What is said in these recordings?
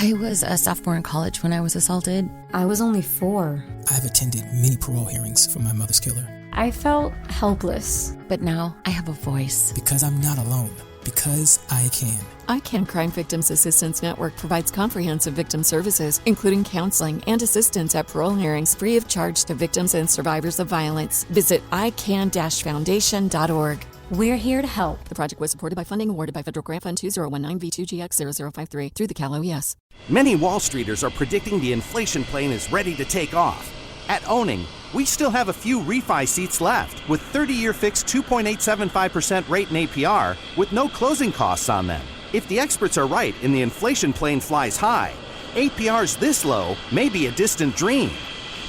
I was a sophomore in college when I was assaulted. I was only 4. I've attended many parole hearings for my mother's killer. I felt helpless. But now I have a voice. Because I'm not alone. Because I can. ICANN Crime Victims Assistance Network provides comprehensive victim services, including counseling and assistance at parole hearings free of charge to victims and survivors of violence. Visit ican-foundation.org. We're here to help. The project was supported by funding awarded by Federal Grant Fund 2019V2GX0053 through the Cal OES. Many Wall Streeters are predicting the inflation plane is ready to take off. At Owning, we still have a few refi seats left with 30-year fixed 2.875% rate and APR with no closing costs on them. If the experts are right and the inflation plane flies high, APRs this low may be a distant dream.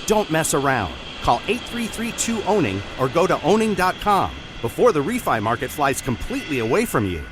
Don't mess around. Call 833-2-OWNING or go to owning.com before the refi market flies completely away from you.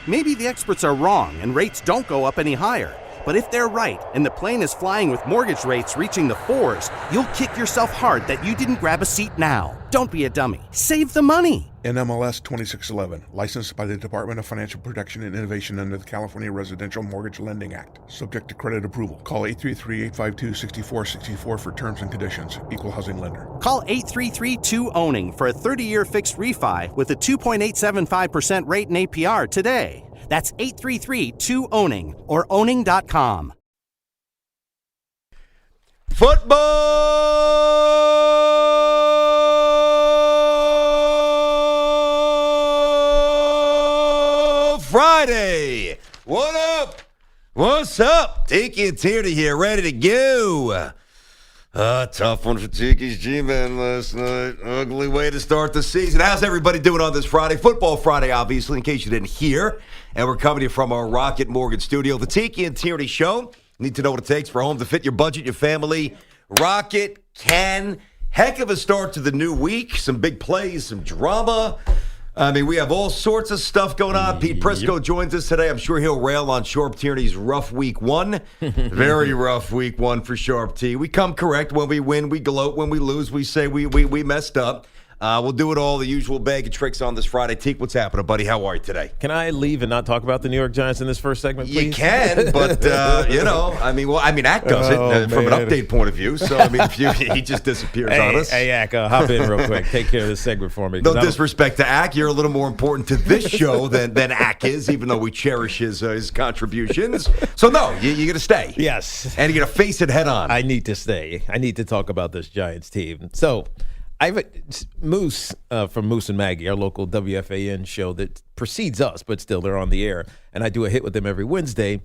Maybe the experts are wrong and rates don't go up any higher. But if they're right and the plane is flying with mortgage rates reaching the 4s, you'll kick yourself hard that you didn't grab a seat now. Don't be a dummy. Save the money. NMLS 2611, licensed by the Department of Financial Protection and Innovation under the California Residential Mortgage Lending Act. Subject to credit approval. Call 833-852-6464 for terms and conditions. Equal housing lender. Call 833-2-OWNING for a 30-year fixed refi with a 2.875% rate and APR today. That's 833-2-OWNING or owning.com. Football Friday. What up? What's up? Tiki and Tierney here, ready to go. Tough one for Tiki's G-Man last night. Ugly way to start the season. How's everybody doing on this Friday? Football Friday, obviously, in case you didn't hear. And we're coming to you from our Rocket Mortgage studio. The Tiki and Tierney Show. Need to know what it takes for a home to fit your budget, your family. Rocket can. Heck of a start to the new week. Some big plays, some drama. I mean, we have all sorts of stuff going on. Pete Prisco joins us today. I'm sure he'll rail on Sharp Tierney's rough week 1. Very rough week 1 for Sharp T. We come correct. When we win, we gloat. When we lose, we say we messed up. We'll do it all, the usual bag of tricks on this Friday. Teak, what's happening, buddy? How are you today? Can I leave and not talk about the New York Giants in this first segment, please? You can, but, Ack does it from an update point of view. So, I mean, he just disappears on us. Hey, Ack, hop in real quick. Take care of this segment for me. No disrespect to Ack. You're a little more important to this show than Ack is, even though we cherish his contributions. So, no, you're going to stay. Yes. And you're going to face it head on. I need to stay. I need to talk about this Giants team. So, Moose from Moose and Maggie, our local WFAN show that precedes us, but still they're on the air, and I do a hit with them every Wednesday.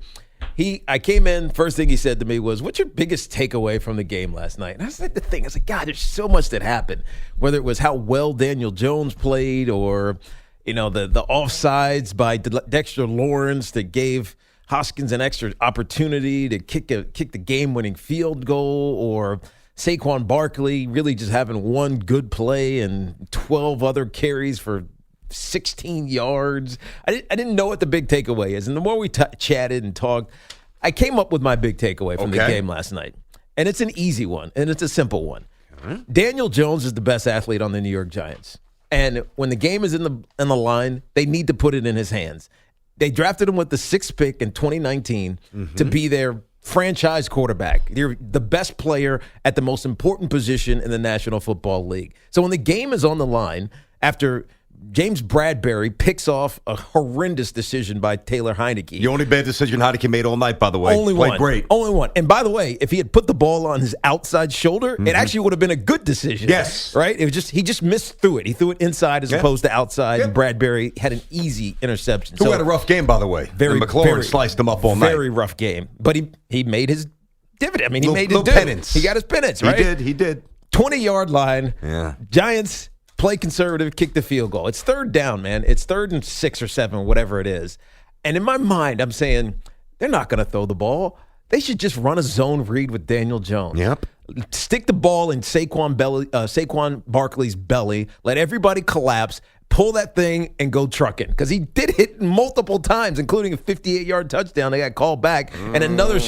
I came in, first thing he said to me was, "What's your biggest takeaway from the game last night?" And I said I was like, God, there's so much that happened, whether it was how well Daniel Jones played or, the offsides by Dexter Lawrence that gave Hoskins an extra opportunity to kick the game-winning field goal, or Saquon Barkley really just having one good play and 12 other carries for 16 yards. I didn't know what the big takeaway is. And the more we chatted and talked, I came up with my big takeaway from the game last night. And it's an easy one, and it's a simple one. Mm-hmm. Daniel Jones is the best athlete on the New York Giants. And when the game is in the line, they need to put it in his hands. They drafted him with the 6th pick in 2019 to be their franchise quarterback. You're the best player at the most important position in the National Football League. So when the game is on the line, after James Bradbury picks off a horrendous decision by Taylor Heineke. The only bad decision Heineke made all night, by the way. Only Played one. Great. Only one. And by the way, if he had put the ball on his outside shoulder, it actually would have been a good decision. Yes. Right? It was just he just missed through it. He threw it inside as opposed to outside, and Bradbury had an easy interception. Who had a rough game, by the way. McLaurin sliced him up all night. Very rough game. But he made his dividend. I mean, he made his penance. He got his penance, right? He did. 20-yard line. Yeah. Giants play conservative, kick the field goal. It's 3rd down, man. It's 3rd and 6 or 7, whatever it is. And in my mind, I'm saying they're not going to throw the ball. They should just run a zone read with Daniel Jones. Yep. Stick the ball in Saquon Barkley's belly. Let everybody collapse. pull that thing and go trucking, because he did hit multiple times, including a 58-yard touchdown. They got called back, and another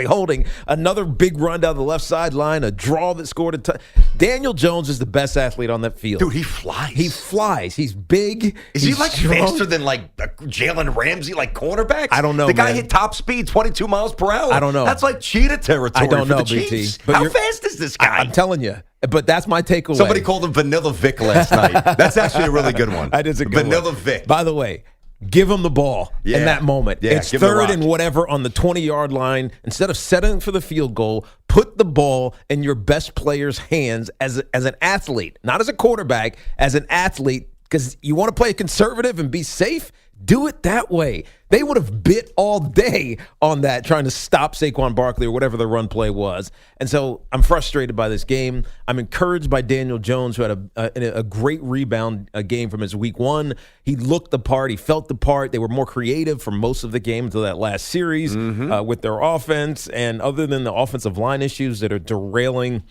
holding another big run down the left sideline, a draw that scored a Daniel Jones is the best athlete on that field. Dude, he flies. He flies. He's big. Is he like strong. faster than like Jalen Ramsey, like cornerbacks? I don't know. The guy man. hit top speed, 22 miles per hour. I don't know. That's like cheetah territory. I don't for know, the BT. Chiefs. But How fast is this guy? I'm telling you. But that's my takeaway. Somebody called him Vanilla Vic last night. That's actually a really good one. That is a good Vanilla one. Vic. By the way, give him the ball in that moment. Yeah, it's give him the third rock. and whatever on the 20-yard line. Instead of setting for the field goal, put the ball in your best player's hands as an athlete, not as a quarterback, as an athlete, because you want to play conservative and be safe. Do it that way. They would have bit all day on that, trying to stop Saquon Barkley or whatever the run play was. And so I'm frustrated by this game. I'm encouraged by Daniel Jones, who had a great rebound game from his week one. He looked the part. He felt the part. They were more creative for most of the game until that last series with their offense. And other than the offensive line issues that are derailing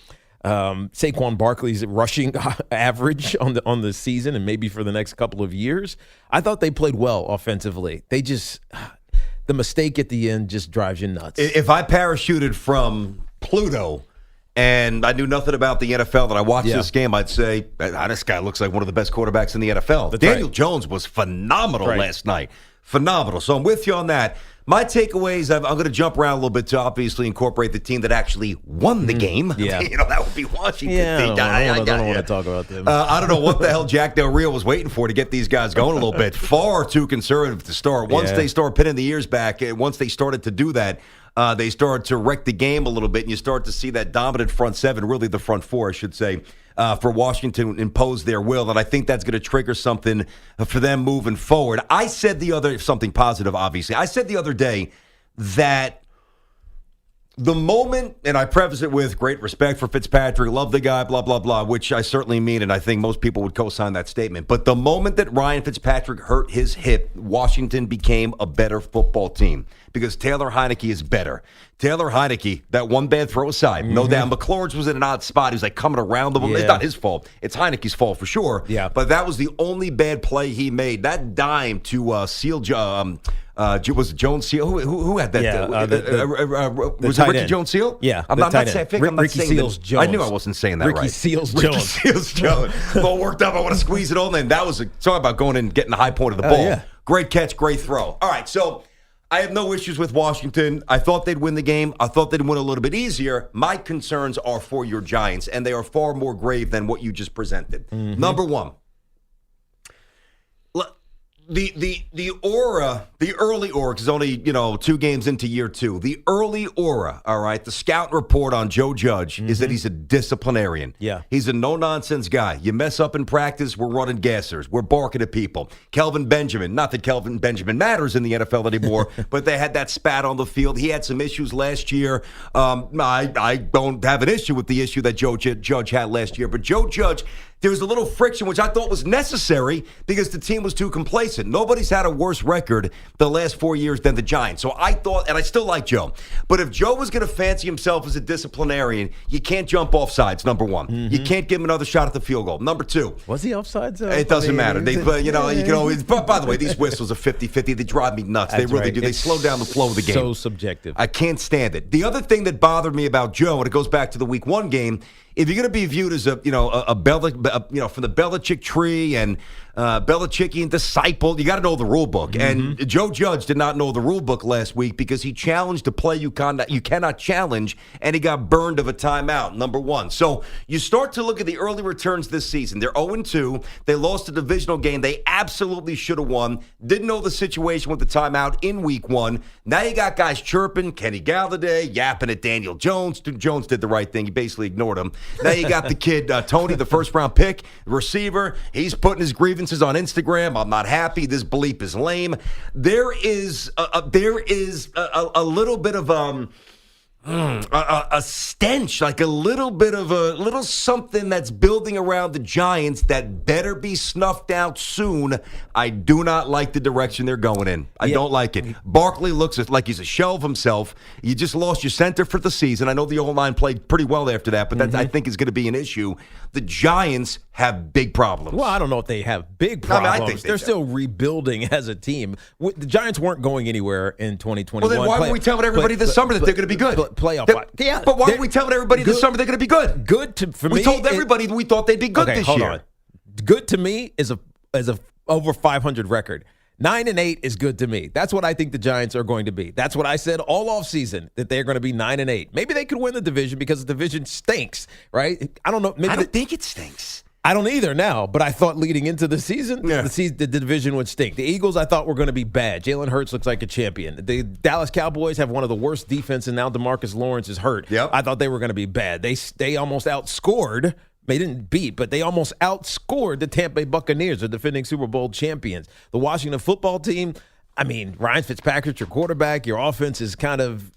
Saquon Barkley's rushing average on the season and maybe for the next couple of years, I thought they played well offensively. They just, the mistake at the end just drives you nuts. If I parachuted from Pluto and I knew nothing about the NFL, that I watched this game, I'd say, this guy looks like one of the best quarterbacks in the NFL. That's Daniel right. Jones was phenomenal last night. Phenomenal. So I'm with you on that. My takeaways, I'm going to jump around a little bit to obviously incorporate the team that actually won the game. Yeah. That would be Washington. Yeah, I don't want to talk about them. I don't know what the hell Jack Del Rio was waiting for to get these guys going a little bit. Far too conservative to start. Once they start pinning the ears back, once they started to do that, they started to wreck the game a little bit, and you start to see that dominant front seven, really the front four, I should say, for Washington impose their will, and I think that's going to trigger something for them moving forward. I said something positive, obviously. I said the other day that the moment, and I preface it with great respect for Fitzpatrick, love the guy, blah, blah, blah, which I certainly mean, and I think most people would co-sign that statement. But the moment that Ryan Fitzpatrick hurt his hip, Washington became a better football team because Taylor Heineke is better. Taylor Heineke, that one bad throw aside, no doubt. McClurge was in an odd spot. He was like coming around the ball. It's not his fault. It's Heineke's fault for sure. Yeah. But that was the only bad play he made. That dime to Seal was it Jones Seal? Who had that? Was it Ricky Jones Seal? Yeah, I'm not saying Ricky Seals Jones. I knew I wasn't saying that Ricky right. Seals Ricky Jones. Seals Jones. All worked up. I want to squeeze it all in. That was talking about going and getting the high point of the ball. Yeah. Great catch, great throw. All right, so I have no issues with Washington. I thought they'd win the game. I thought they'd win a little bit easier. My concerns are for your Giants, and they are far more grave than what you just presented. Number one, the aura, the early aura, because only 2 games into year 2. The early aura, all right, the scout report on Joe Judge is that he's a disciplinarian. Yeah. He's a no-nonsense guy. You mess up in practice, we're running gassers. We're barking at people. Kelvin Benjamin, not that Kelvin Benjamin matters in the NFL anymore, but they had that spat on the field. He had some issues last year. I don't have an issue with the issue that Joe Judge had last year, but Joe Judge, there was a little friction, which I thought was necessary because the team was too complacent. Nobody's had a worse record the last 4 years than the Giants. So I thought, and I still like Joe, but if Joe was going to fancy himself as a disciplinarian, you can't jump off sides, number one. You can't give him another shot at the field goal. Number 2. Was he offsides? It doesn't matter. You can always, by the way, these whistles are 50-50. They drive me nuts. That's they really right. do. They It's slow down the flow of the game. So subjective. I can't stand it. The other thing that bothered me about Joe, and it goes back to the Week 1 game, if you're going to be viewed as from the Belichick tree and Belichickian disciple, you got to know the rule book. And Joe Judge did not know the rule book last week because he challenged a play you cannot challenge, and he got burned of a timeout, number 1. So you start to look at the early returns this season. They're 0-2. They lost a divisional game they absolutely should have won. Didn't know the situation with the timeout in Week 1. Now you got guys chirping, Kenny Galladay, yapping at Daniel Jones. Jones did the right thing. He basically ignored him. Now you got the kid, Tony, the first-round pick, receiver. He's putting his grievances on Instagram. I'm not happy. This bleep is lame. There is a little bit of a stench, like a little something that's building around the Giants that better be snuffed out soon. I do not like the direction they're going in. I don't like it. Barkley looks like he's a shell of himself. You just lost your center for the season. I know the O-line played pretty well after that, but that I think is going to be an issue. The Giants have big problems. Well, I don't know if they have big I mean, problems. I think They're do. still rebuilding as a team. The Giants weren't going anywhere in 2021. Well, then why were we telling everybody this summer that they're going to be good? Playoff. Yeah, but why were we telling everybody this summer they're going to be good? Good for me. We told everybody we thought they'd be good okay, this hold year. on. Good to me is a over 500 record. 9-8 is good to me. That's what I think the Giants are going to be. That's what I said all offseason, that they're going to be 9-8. Maybe they could win the division because the division stinks, right? I don't know. Maybe I don't think it stinks. I don't either now, but I thought leading into the season, the division would stink. The Eagles, I thought, were going to be bad. Jalen Hurts looks like a champion. The Dallas Cowboys have one of the worst defense, and now DeMarcus Lawrence is hurt. Yep. I thought they were going to be bad. They almost outscored. They didn't beat, but they almost outscored the Tampa Bay Buccaneers, the defending Super Bowl champions. The Washington football team, I mean, Ryan Fitzpatrick's your quarterback. Your offense is kind of,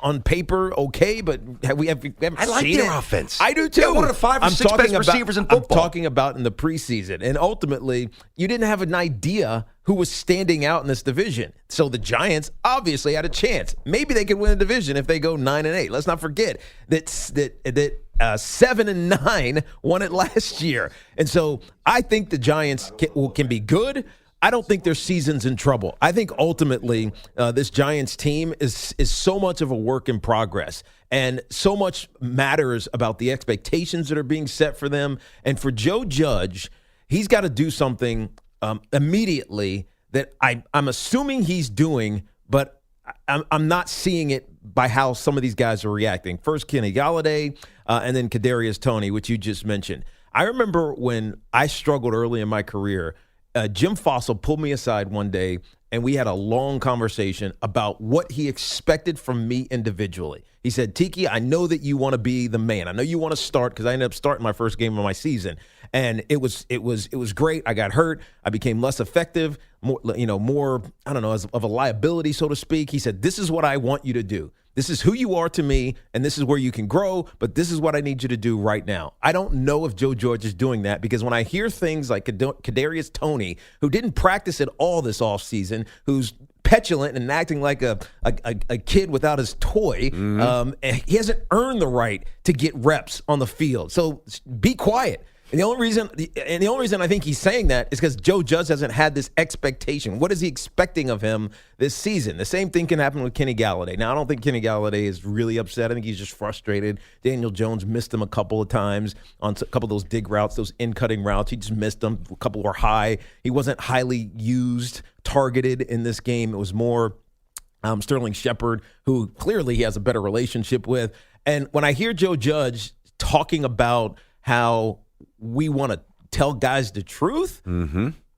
on paper okay, but we haven't I like seen their it. offense. I do too. They're one of the 5 or 6 best receivers in football. I'm talking about in the preseason, and ultimately, you didn't have an idea who was standing out in this division. So the Giants obviously had a chance. Maybe they could win a division if they go 9-8. Let's not forget that 7-9 won it last year, and so I think the Giants can be good. I don't think their season's in trouble. I think ultimately this Giants team is so much of a work in progress, and so much matters about the expectations that are being set for them. And for Joe Judge, he's got to do something immediately that I'm assuming he's doing, but I'm not seeing it by how some of these guys are reacting. First, Kenny Golladay, and then Kadarius Toney, which you just mentioned. I remember when I struggled early in my career, Jim Fossil pulled me aside one day, and we had a long conversation about what he expected from me individually. He said, Tiki, I know that you want to be the man. I know you want to start, because I ended up starting my first game of my season. And it was great. I got hurt. I became less effective, more, I don't know, of a liability, so to speak. He said, this is what I want you to do. This is who you are to me, and this is where you can grow, but this is what I need you to do right now. I don't know if Joe Judge is doing that, because when I hear things like Kadarius Toney, who didn't practice at all this offseason, who's petulant and acting like a kid without his toy, he hasn't earned the right to get reps on the field. So be quiet. And the only reason I think he's saying that is because Joe Judge hasn't had this expectation. What is he expecting of him this season? The same thing can happen with Kenny Golladay. Now, I don't think Kenny Golladay is really upset. I think he's just frustrated. Daniel Jones missed him a couple of times on a couple of those dig routes, those in-cutting routes. He just missed them. A couple were high. He wasn't highly used, targeted in this game. It was more Sterling Shepard, who clearly he has a better relationship with. And when I hear Joe Judge talking about how we want to tell guys the truth,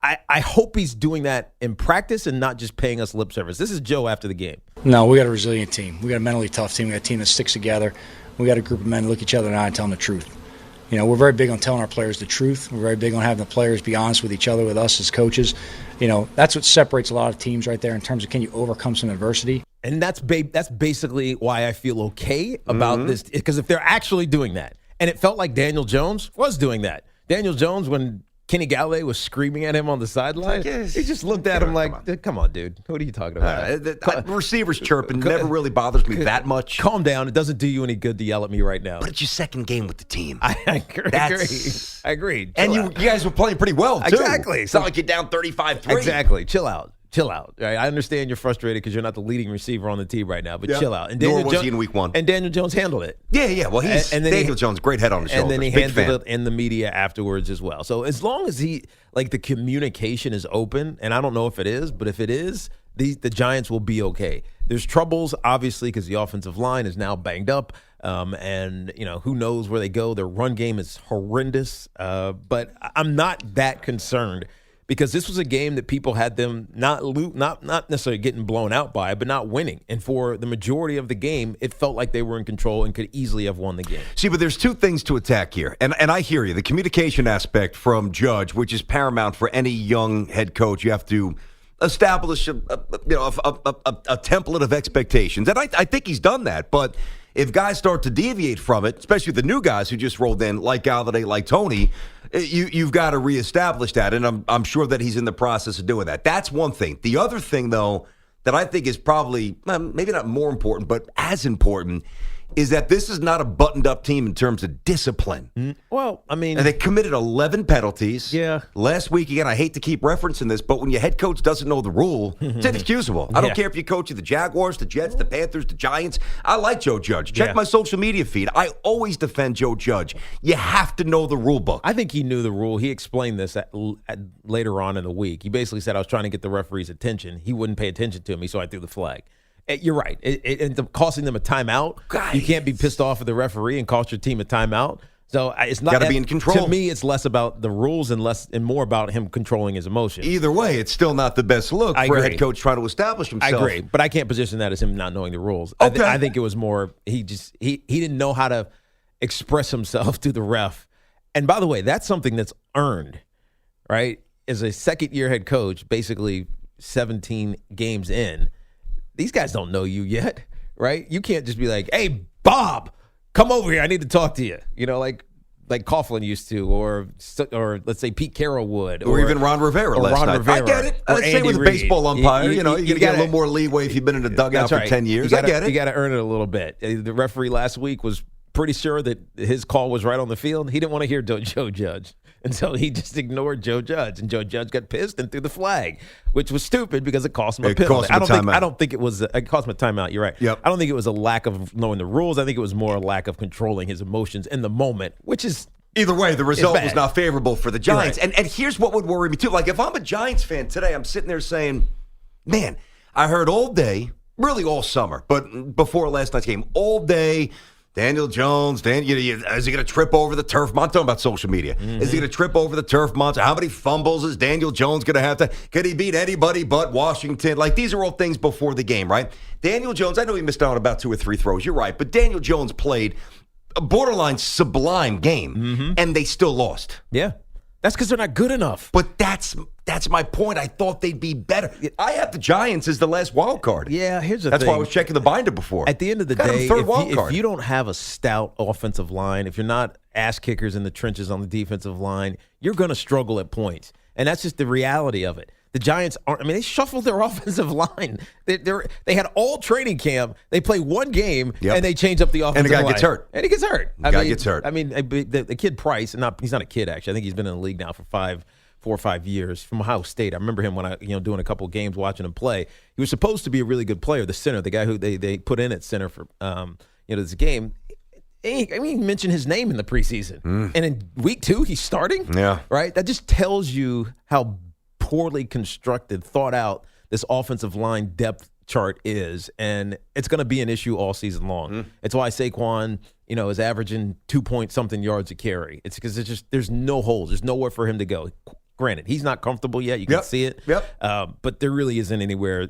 I hope he's doing that in practice and not just paying us lip service. This is Joe after the game. No, we got a resilient team. We got a mentally tough team. We got a team that sticks together. We got a group of men that look each other in the eye and tell them the truth. We're very big on telling our players the truth. We're very big on having the players be honest with each other, with us as coaches. That's what separates a lot of teams right there in terms of, can you overcome some adversity? And that's basically why I feel okay about this, because if they're actually doing that, and it felt like Daniel Jones was doing that. Daniel Jones, when Kenny Golladay was screaming at him on the sideline, he just looked at him like, come on, dude. What are you talking about? Receivers chirping never really bothers me that much. Calm down. It doesn't do you any good to yell at me right now. But it's your second game with the team. I agree. And you guys were playing pretty well, too. Exactly. It's not like you're down 35-3. Exactly. Chill out. Right? I understand you're frustrated because you're not the leading receiver on the team right now, but chill out. And Nor was he in week 1. And Daniel Jones handled it. Yeah. Well, Daniel Jones, great head on the shoulders. And then he Big handled fan. it in the media afterwards as well. So as long as the communication is open, and I don't know if it is, but if it is, the Giants will be okay. There's troubles, obviously, because the offensive line is now banged up. And who knows where they go. Their run game is horrendous. But I'm not that concerned, because this was a game that people had them not necessarily getting blown out by, but not winning. And for the majority of the game, it felt like they were in control and could easily have won the game. See, but there's two things to attack here. And I hear you. The communication aspect from Judge, which is paramount for any young head coach. You have to establish a template of expectations. And I think he's done that. But if guys start to deviate from it, especially the new guys who just rolled in, like Golladay, like Toney, you've got to reestablish that. And I'm sure that he's in the process of doing that. That's one thing. The other thing, though, that I think is probably maybe not more important, but as important, is that this is not a buttoned-up team in terms of discipline. Well, I mean, And they committed 11 penalties. Yeah. Last week, again, I hate to keep referencing this, but when your head coach doesn't know the rule, it's inexcusable. I don't care if you coach the Jaguars, the Jets, the Panthers, the Giants. I like Joe Judge. Check my social media feed. I always defend Joe Judge. You have to know the rule book. I think he knew the rule. He explained this later on in the week. He basically said, I was trying to get the referee's attention. He wouldn't pay attention to me, so I threw the flag. You're right. It ended up costing them a timeout. Guys. You can't be pissed off at the referee and cost your team a timeout. So it's not. Got to be in control. To me, it's less about the rules and more about him controlling his emotions. Either way, it's still not the best look for a head coach trying to establish himself. I agree, but I can't position that as him not knowing the rules. Okay. I think it was more he didn't know how to express himself to the ref. And by the way, that's something that's earned, right? As a second-year head coach, basically 17 games in, these guys don't know you yet, right? You can't just be like, hey, Bob, come over here. I need to talk to you. You know, like Coughlin used to, or let's say Pete Carroll would. Or even Ron Rivera last night. I get it. I'd say with a baseball umpire, you got to get a little more leeway if you've been in a dugout for 10 years. I get it. You got to earn it a little bit. The referee last week was pretty sure that his call was right on the field. He didn't want to hear Joe Judge. And so he just ignored Joe Judge. And Joe Judge got pissed and threw the flag, which was stupid because it cost him a penalty. I don't think it was – it cost him a timeout. You're right. Yep. I don't think it was a lack of knowing the rules. I think it was more a lack of controlling his emotions in the moment, which is – either way, the result was not favorable for the Giants. Right. And here's what would worry me, too. Like, if I'm a Giants fan today, I'm sitting there saying, man, I heard all day, really all summer, but before last night's game, all day – Daniel Jones, is he going to trip over the turf monster? I'm talking about social media. Mm-hmm. Is he going to trip over the turf monster? How many fumbles is Daniel Jones going to have to? Could he beat anybody but Washington? Like, these are all things before the game, right? Daniel Jones, I know he missed out on about 2 or 3 throws. You're right. But Daniel Jones played a borderline sublime game, and they still lost. Yeah. That's because they're not good enough. But that's my point. I thought they'd be better. I have the Giants as the last wild card. Yeah, here's the thing. That's why I was checking the binder before. At the end of the day, if you don't have a stout offensive line, if you're not ass kickers in the trenches on the defensive line, you're going to struggle at points. And that's just the reality of it. The Giants they shuffled their offensive line. They had all training camp. They play one game, and they change up the offensive line. And the guy gets hurt. And he gets hurt. Gets hurt. I mean, the kid Price, he's not a kid, actually. I think he's been in the league now for 4 or 5 years from Ohio State. I remember him when doing a couple of games, watching him play. He was supposed to be a really good player, the center, the guy who they put in at center for this game. He mentioned his name in the preseason. And in week 2, he's starting? Yeah. Right? That just tells you how poorly constructed, thought out this offensive line depth chart is, and it's going to be an issue all season long. It's why Saquon, is averaging 2-point-something yards a carry. It's because there's no holes. There's nowhere for him to go. Granted, he's not comfortable yet. You can see it. But there really isn't anywhere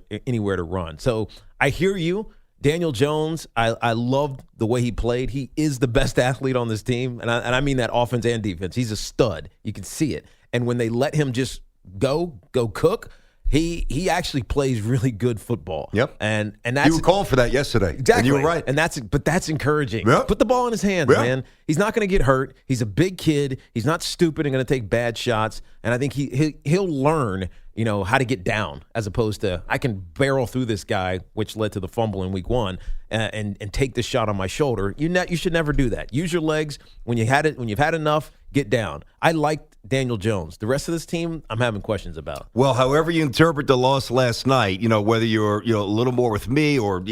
to run. So I hear you. Daniel Jones, I loved the way he played. He is the best athlete on this team, and I mean that offense and defense. He's a stud. You can see it. And when they let him just go cook, he actually plays really good football. Yep. And that's, you were calling for that yesterday. Exactly. And you were right. And that's encouraging. Yep. Put the ball in his hands, man. He's not going to get hurt. He's a big kid. He's not stupid and going to take bad shots. And I think he'll learn, how to get down, as opposed to I can barrel through this guy, which led to the fumble in week 1, and take this shot on my shoulder. You should never do that. Use your legs when you've had enough. Get down. I liked Daniel Jones. The rest of this team, I'm having questions about. Well, however you interpret the loss last night, whether you're a little more with me or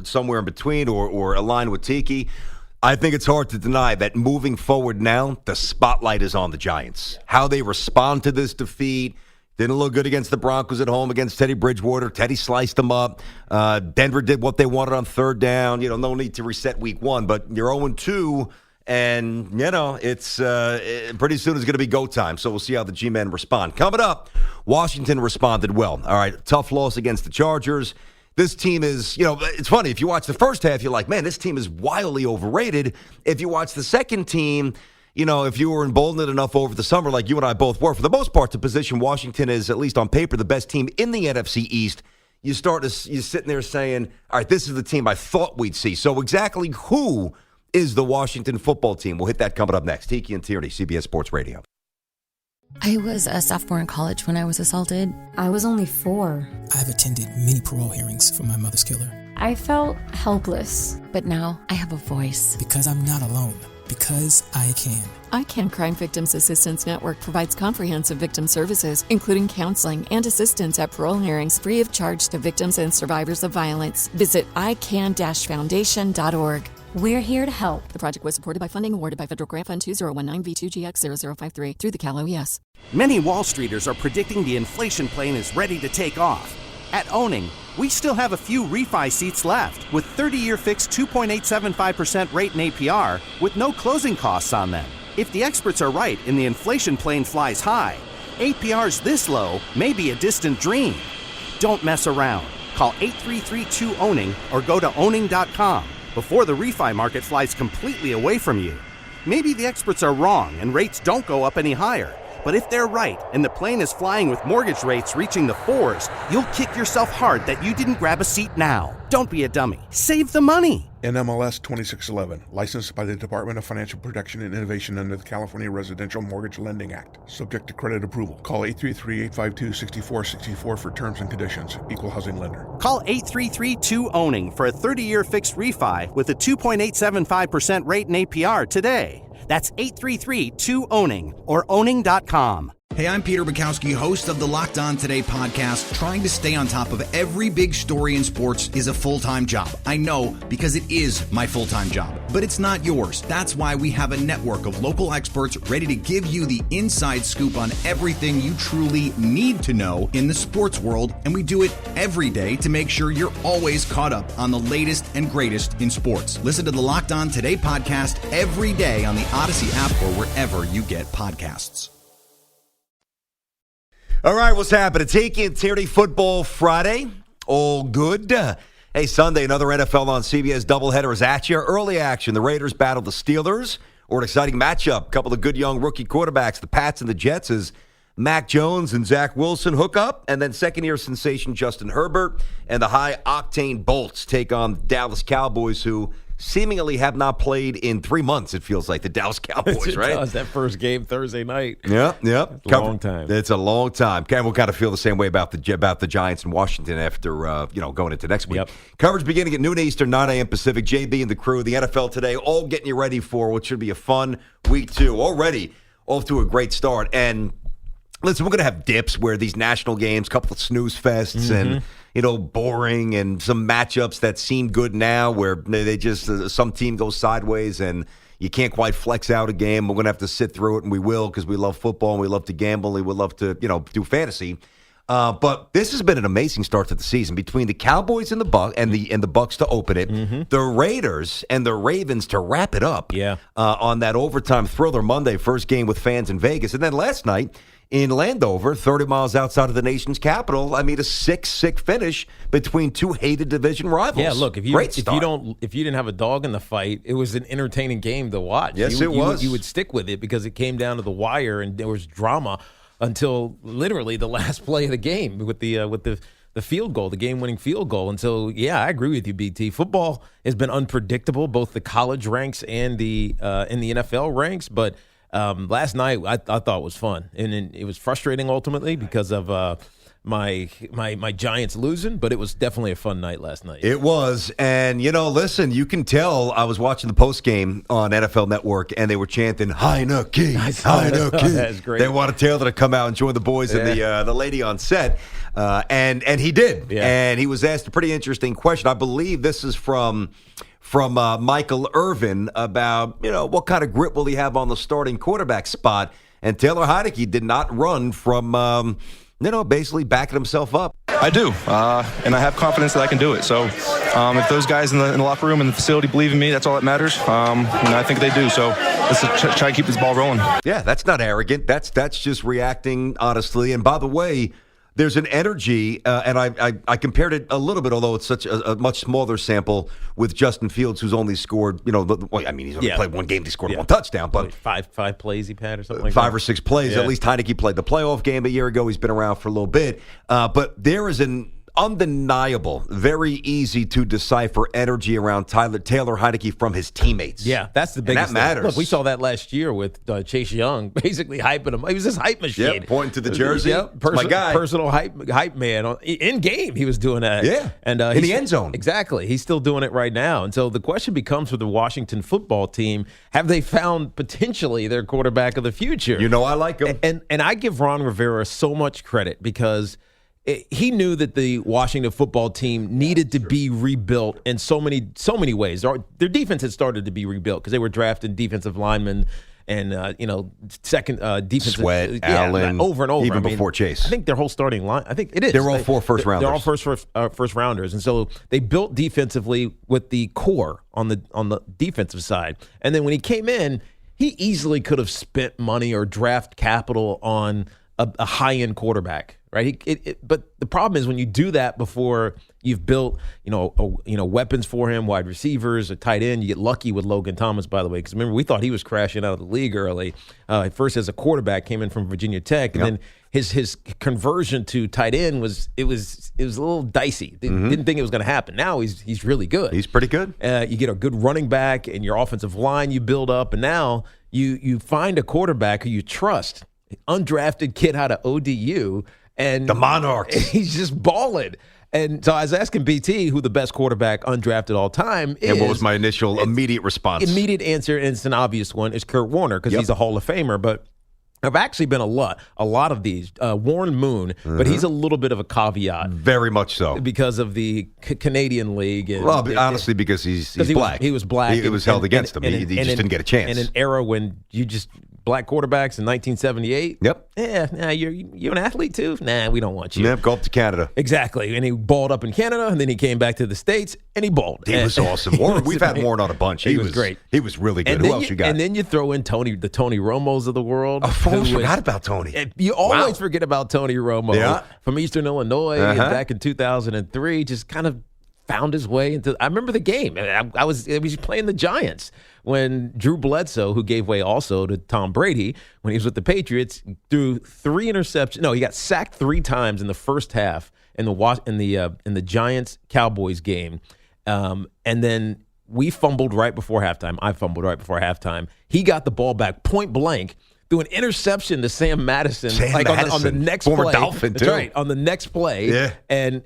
somewhere in between or aligned with Tiki, I think it's hard to deny that moving forward now, the spotlight is on the Giants. How they respond to this defeat. Didn't look good against the Broncos at home against Teddy Bridgewater. Teddy sliced them up. Denver did what they wanted on 3rd down. No need to reset week 1, but you're 0-2. And, it's pretty soon it's going to be go time. So we'll see how the G-men respond. Coming up, Washington responded well. All right, tough loss against the Chargers. This team is, it's funny. If you watch the first half, you're like, man, this team is wildly overrated. If you watch the second team, if you were emboldened enough over the summer like you and I both were, for the most part, to position Washington as, at least on paper, the best team in the NFC East, you're sitting there saying, all right, this is the team I thought we'd see. So exactly who is the Washington football team? We'll hit that coming up next. Tiki and Tierney, CBS Sports Radio. I was a sophomore in college when I was assaulted. I was only 4. I've attended many parole hearings for my mother's killer. I felt helpless. But now I have a voice. Because I'm not alone. Because I can. ICANN Crime Victims Assistance Network provides comprehensive victim services, including counseling and assistance at parole hearings free of charge to victims and survivors of violence. Visit ican-foundation.org. We're here to help. The project was supported by funding awarded by Federal Grant Fund 2019V2GX0053 through the Cal OES. Many Wall Streeters are predicting the inflation plane is ready to take off. At Owning, we still have a few refi seats left with 30-year fixed 2.875% rate and APR with no closing costs on them. If the experts are right and the inflation plane flies high, APRs this low may be a distant dream. Don't mess around. Call 833-2-OWNING or go to owning.com before the refi market flies completely away from you. Maybe the experts are wrong and rates don't go up any higher. But if they're right and the plane is flying with mortgage rates reaching the 4s, you'll kick yourself hard that you didn't grab a seat now. Don't be a dummy. Save the money. NMLS 2611, licensed by the Department of Financial Protection and Innovation under the California Residential Mortgage Lending Act. Subject to credit approval. Call 833-852-6464 for terms and conditions. Equal housing lender. Call 833-2-OWNING for a 30-year fixed refi with a 2.875% rate and APR today. That's 833-2-OWNING or owning.com. Hey, I'm Peter Bukowski, host of the Locked On Today podcast. Trying to stay on top of every big story in sports is a full-time job. I know, because it is my full-time job. But it's not yours. That's why we have a network of local experts ready to give you the inside scoop on everything you truly need to know in the sports world. And we do it every day to make sure you're always caught up on the latest and greatest in sports. Listen to the Locked On Today podcast every day on the Odyssey app or wherever you get podcasts. All right, what's happening? Taking Tierney Football Friday. All good. Hey, Sunday, another NFL on CBS doubleheader is at you. Early action. The Raiders battle the Steelers. Or an exciting matchup. A couple of good young rookie quarterbacks, the Pats and the Jets, as Mac Jones and Zach Wilson hook up. And then second-year sensation Justin Herbert and the high-octane Bolts take on the Dallas Cowboys, who seemingly have not played in 3 months, it feels like, the Dallas Cowboys, right? It was that first game Thursday night. Yep. It's a long time. It's a long time. We'll kind of feel the same way about the Giants in Washington after going into next week. Yep. Coverage beginning at noon Eastern, 9 a.m. Pacific. JB and the crew, the NFL Today, all getting you ready for what should be a fun week 2. Already off to a great start. And listen, we're going to have dips where these national games, couple of snooze fests and boring, and some matchups that seem good now where they just some team goes sideways and you can't quite flex out a game. We're going to have to sit through it, and we will, because we love football and we love to gamble and we love to do fantasy. But this has been an amazing start to the season between the Cowboys and the Bucs to open it, the Raiders and the Ravens to wrap it up. On that overtime thriller Monday, first game with fans in Vegas, and then last night in Landover, 30 miles outside of the nation's capital, a 6-6 finish between two hated division rivals. Yeah, look, if you didn't have a dog in the fight, it was an entertaining game to watch. Yes, it was. You would stick with it because it came down to the wire and there was drama until literally the last play of the game with the field goal, the game-winning field goal. And so, yeah, I agree with you, BT. Football has been unpredictable, both the college ranks and the in the NFL ranks, but last night I thought it was fun, and it was frustrating ultimately because of my Giants losing, but it was definitely a fun night last night. It was, and listen, you can tell. I was watching the post game on NFL Network, and they were chanting Heineke, Heineke. That's great. They wanted Taylor to come out and join the boys and the lady on set, and he did, and he was asked a pretty interesting question. I believe this is from Michael Irvin about, what kind of grip will he have on the starting quarterback spot. And Taylor Heineke did not run from, basically backing himself up. I do, and I have confidence that I can do it. So if those guys in the locker room and the facility believe in me, that's all that matters. I think they do. So let's try to keep this ball rolling. Yeah, that's not arrogant. That's just reacting honestly. And by the way, there's an energy, and I compared it a little bit, although it's such a much smaller sample, with Justin Fields, who's only scored, he's only played one game, he scored one touchdown, but five plays he had or something like that. 5 or 6 plays. At least Heineke played the playoff game a year ago. He's been around for a little bit, but there is an undeniable, very easy to decipher energy around Taylor Heineke from his teammates. Yeah, that's the biggest and that matters. Look, we saw that last year with Chase Young basically hyping him. He was this hype machine. Yep, pointing to the jersey. Yep, my guy. Personal hype man. In game, he was doing that. Yeah, and in the end zone. Exactly. He's still doing it right now. And so the question becomes for the Washington football team, have they found potentially their quarterback of the future? You know I like him. And I give Ron Rivera so much credit because he knew that the Washington football team needed to be rebuilt in so many ways. Their defense had started to be rebuilt because they were drafting defensive linemen and second defensive Sweat, Allen, over and over, even before Chase. I think their whole starting line. I think it is. They're all four first rounders. They're all first rounders, and so they built defensively with the core on the defensive side. And then when he came in, he easily could have spent money or draft capital on a high-end quarterback, right? But the problem is when you do that before you've built, weapons for him, wide receivers, a tight end. You get lucky with Logan Thomas, by the way, because remember we thought he was crashing out of the league early. First as a quarterback, came in from Virginia Tech, and then his conversion to tight end was a little dicey. Didn't think it was going to happen. Now he's really good. He's pretty good. You get a good running back, and your offensive line you build up, and now you find a quarterback who you trust. Undrafted kid out of ODU, and the Monarchs. He's just balling. And so I was asking BT who the best quarterback undrafted all time is. And what was my initial immediate response? Immediate answer, and it's an obvious one, is Kurt Warner because he's a Hall of Famer. But I've actually been a lot of these. Warren Moon, but he's a little bit of a caveat. Very much so. Because of the Canadian League. And, honestly, because he's black. He was black. It was held against him. He just didn't get a chance. In an era when you just black quarterbacks in 1978. Yep. Yeah, you're an athlete too? Nah, we don't want you. Yep, go up to Canada. Exactly. And he balled up in Canada, and then he came back to the States, and he balled. He was awesome. Warren, we've had Warren on a bunch. He was great. He was really good. Who else you got? And then you throw in the Tony Romos of the world. I almost forgot about Tony. You always forget about Tony Romo from Eastern Illinois back in 2003. Just kind of found his way into. I remember the game. I was playing the Giants when Drew Bledsoe, who gave way also to Tom Brady when he was with the Patriots, threw 3 interceptions. No, he got sacked 3 times in the first half in the Giants Cowboys game, and then we fumbled right before halftime. I fumbled right before halftime. He got the ball back point blank. Threw an interception to Sam Madison, on the next former play. Dolphin, too. That's right, on the next play. Yeah. And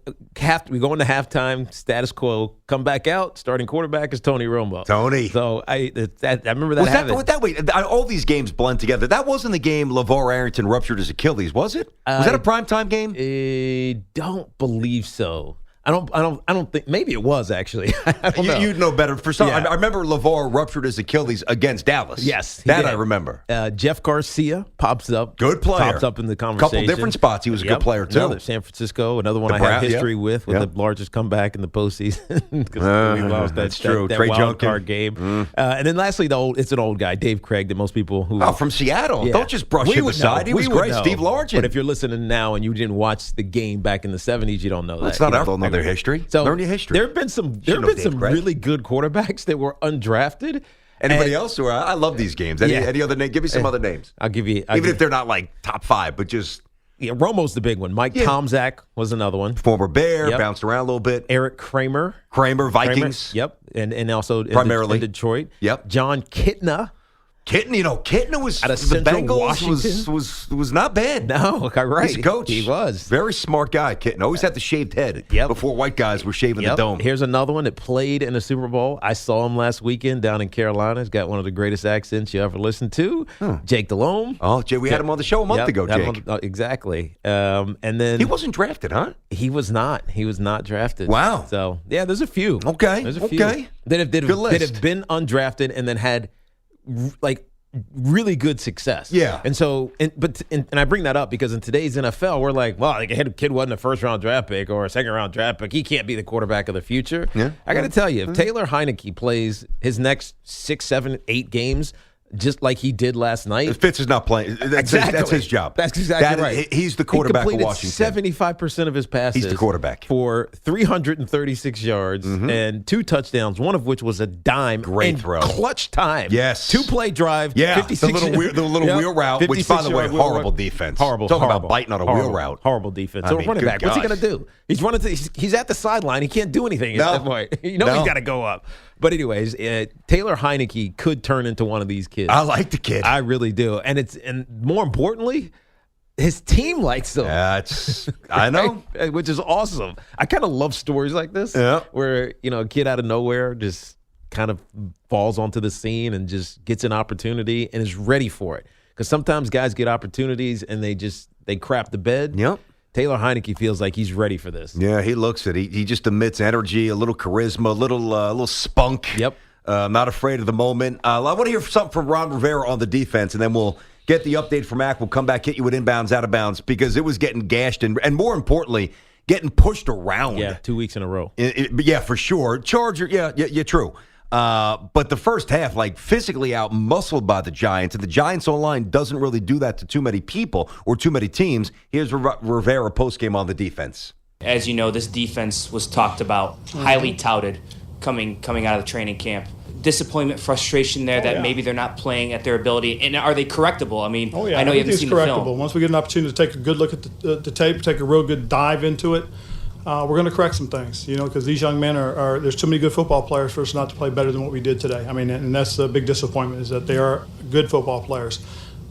we go into halftime, status quo, come back out, starting quarterback is Tony Romo. Tony. So I remember that. Wait, all these games blend together. That wasn't the game LeVar Arrington ruptured his Achilles, was it? Was that a primetime game? I don't believe so. I don't think. Maybe it was actually. I don't know. You'd know better. For some, I remember LeVar ruptured his Achilles against Dallas. Yes, that I remember. Jeff Garcia pops up. Good player. Pops up in the conversation. Couple different spots. He was a good player too. Another San Francisco. Another one I have history with the largest comeback in the postseason because we lost that wild card game. And then lastly, it's an old guy, Dave Craig, that most people who from Seattle. Don't just brush him aside. He was great. Steve Largent. But if you're listening now and you didn't watch the game back in the 70s, you don't know that. It's not our fault. Know their history. So learn your history. There have been some really good quarterbacks that were undrafted. Anybody else? I love these games. Any other name? Give me some other names. I'll give you. Even if they're not like top 5, but just. Yeah, Romo's the big one. Mike Tomczak was another one. Former Bear, bounced around a little bit. Eric Kramer, Vikings. Yep, and also primarily in Detroit. Yep. John Kitna. Kitna was out of the Bengals Washington. was not bad. No, right. He's a coach. He was very smart guy. Kitna always had the shaved head. Before white guys were shaving the dome. Here's another one that played in a Super Bowl. I saw him last weekend down in Carolina. He's got one of the greatest accents you ever listened to. Jake Delhomme. Oh, Jay, we had him on the show a month ago. Jake, exactly. And then he wasn't drafted, huh? He was not. He was not drafted. Wow. So there's a few. Okay. There's a few that have been undrafted and then had really good success. Yeah. And so, and I bring that up because in today's NFL, we're like, well, a kid wasn't a first-round draft pick or a second-round draft pick. He can't be the quarterback of the future. Yeah. I got to tell you, if Taylor Heineke plays his next 6, 7, 8 games, just like he did last night. Fitz is not playing. That's his job. That's exactly right. He's the quarterback of Washington. Washington. 75% of his passes. He's the quarterback. For 336 yards and 2 touchdowns, one of which was a dime. Great throw. Clutch time. Yes. 2-play drive. Yeah, 56 the little wheel route, which, by the way, horrible defense. Talking about biting on a wheel route. Horrible defense. So running back, what's he going to do? He's running. He's at the sideline. He can't do anything at that point. He's got to go up. But anyways, Taylor Heineke could turn into one of these kids. I like the kid. I really do. And more importantly, his team likes him. I know. Which is awesome. I kind of love stories like this where, a kid out of nowhere just kind of falls onto the scene and just gets an opportunity and is ready for it. Because sometimes guys get opportunities and they crap the bed. Yep. Taylor Heineke feels like he's ready for this. Yeah, he looks it. He just emits energy, a little charisma, a little spunk. Yep. Not afraid of the moment. I want to hear something from Ron Rivera on the defense, and then we'll get the update from Mac. We'll come back, hit you with inbounds, out of bounds, because it was getting gashed and more importantly, getting pushed around. Yeah, 2 weeks in a row. Yeah, for sure. Charger, yeah, true. But the first half, physically out-muscled by the Giants, and the Giants O-line doesn't really do that to too many people or too many teams. Here's Rivera postgame on the defense. As you know, this defense was talked about, highly touted, coming out of the training camp. Disappointment, frustration there that maybe they're not playing at their ability. And are they correctable? I mean, I know you haven't seen the film. Once we get an opportunity to take a good look at the tape, take a real good dive into it, we're going to correct some things, because these young men are there's too many good football players for us not to play better than what we did today. I mean, and that's the big disappointment, is that they are good football players.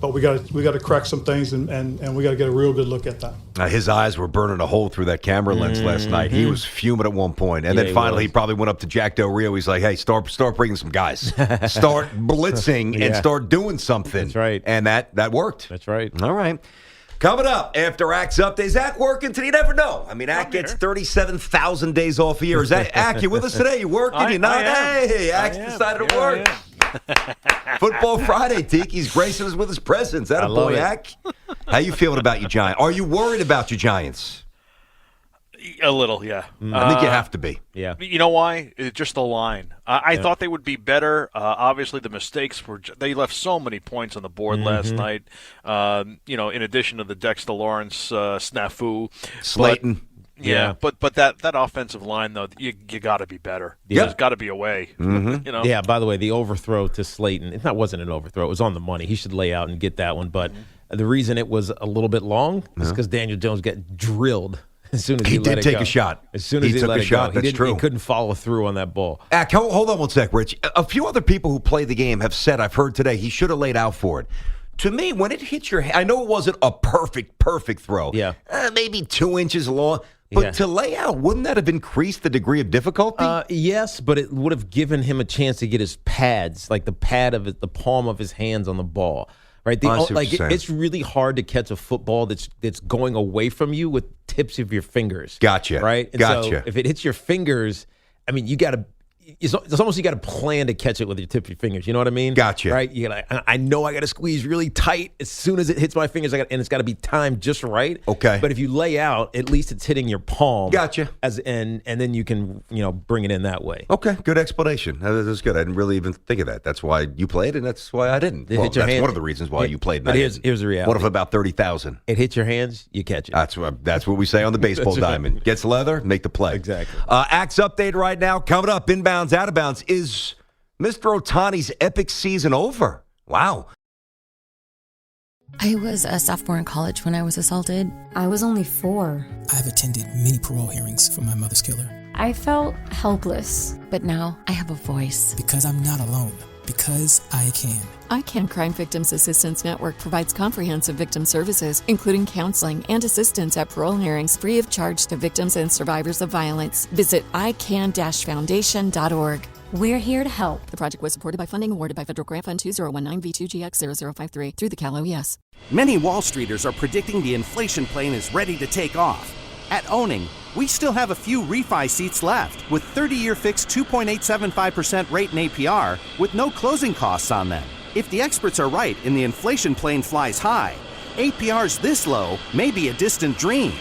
But we got to correct some things, and we got to get a real good look at that. His eyes were burning a hole through that camera lens last night. He was fuming at one point. And then finally he probably went up to Jack Del Rio. He's like, hey, start bringing some guys. Start blitzing and start doing something. That's right. And that worked. That's right. All right. Coming up after Act's update. Is Act working today? You never know. I mean, Act gets 37,000 days off a year. Is that Act? You with us today? You working? You not? Hey, Act's decided to work. Football Friday, Tiki's gracing us with his presence. That a boy, Ack. How you feeling about your Giants? Are you worried about your Giants? A little, yeah. I think you have to be. Yeah. You know why? It's just the line. I thought they would be better. Obviously, the mistakes they left so many points on the board last night. In addition to the Dexter Lawrence snafu, Slayton. But that offensive line, though, you got to be better. Yep. There's got to be a way. Yeah. By the way, the overthrow to Slayton, that wasn't an overthrow. It was on the money. He should lay out and get that one. But the reason it was a little bit long is because Daniel Jones got drilled. As soon as he let it take go. a shot. As soon as he took let a it shot. go. That's true. He couldn't follow through on that ball. Hold on one sec, Rich. A few other people who play the game have said, I've heard today, he should have laid out for it. To me, when it hit your hand, I know it wasn't a perfect throw. Yeah. Maybe 2 inches long. But to lay out, wouldn't that have increased the degree of difficulty? Yes, but it would have given him a chance to get his pads, like the palm of his hands on the ball. Right, it's really hard to catch a football that's going away from you with tips of your fingers. Gotcha. Right, and so if it hits your fingers, I mean, you got to. It's almost you got to plan to catch it with your tip of your fingers. You know what I mean? Gotcha. Right? I know I got to squeeze really tight as soon as it hits my fingers. And it's got to be timed just right. Okay. But if you lay out, at least it's hitting your palm. Gotcha. And then you can bring it in that way. Okay. Good explanation. That's good. I didn't really even think of that. That's why you played, and that's why I didn't. That's one of the reasons why you played. But here's the reality. What if about 30,000? It hits your hands, you catch it. That's what we say on the baseball diamond. Right. Gets leather, make the play. Exactly. Act's update right now. Coming up, inbounds, out of bounds. Is Mr. Ohtani's epic season over? Wow. I was a sophomore in college when I was assaulted. I was only 4. I've attended many parole hearings for my mother's killer. I felt helpless. But now I have a voice. Because I'm not alone. Because I can. ICANN Crime Victims Assistance Network provides comprehensive victim services, including counseling and assistance at parole hearings free of charge to victims and survivors of violence. Visit ican-foundation.org. We're here to help. The project was supported by funding awarded by Federal Grant Fund 2019V2GX0053 through the Cal OES. Many Wall Streeters are predicting the inflation plane is ready to take off. At Owning, we still have a few refi seats left with 30-year fixed 2.875% rate and APR with no closing costs on them. If the experts are right and the inflation plane flies high, APRs this low may be a distant dream.